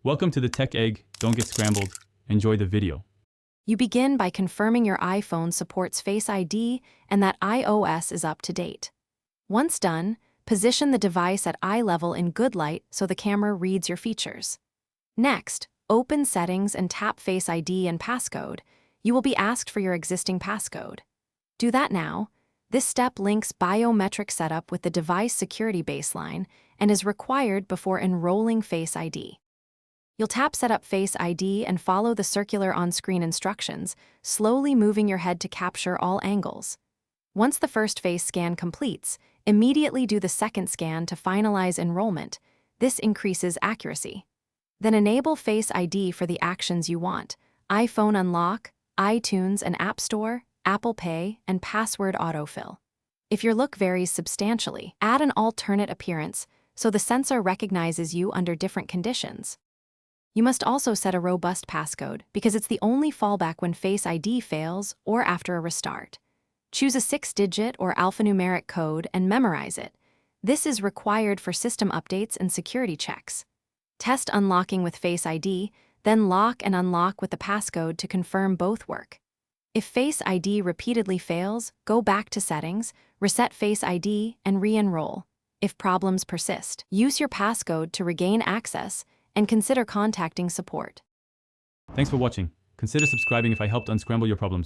Welcome to the Tech Egg. Don't get scrambled. Enjoy the video. You begin by confirming your iPhone supports Face ID and that iOS is up to date. Once done, position the device at eye level in good light so the camera reads your features. Next, open Settings and tap Face ID and Passcode. You will be asked for your existing passcode. Do that now. This step links biometric setup with the device security baseline and is required before enrolling Face ID. You'll tap Setup Face ID and follow the circular on-screen instructions, slowly moving your head to capture all angles. Once the first face scan completes, immediately do the second scan to finalize enrollment. This increases accuracy. Then enable Face ID for the actions you want: iPhone unlock, iTunes and App Store, Apple Pay, and password autofill. If your look varies substantially, add an alternate appearance so the sensor recognizes you under different conditions. You must also set a robust passcode because it's the only fallback when Face ID fails or after a restart. Choose a 6-digit or alphanumeric code and memorize it. This is required for system updates and security checks. Test unlocking with Face ID, then lock and unlock with the passcode to confirm both work. If Face ID repeatedly fails, go back to Settings, reset Face ID, and re-enroll. If problems persist, use your passcode to regain access and consider contacting support. Thanks for watching. Consider subscribing if I helped unscramble your problems.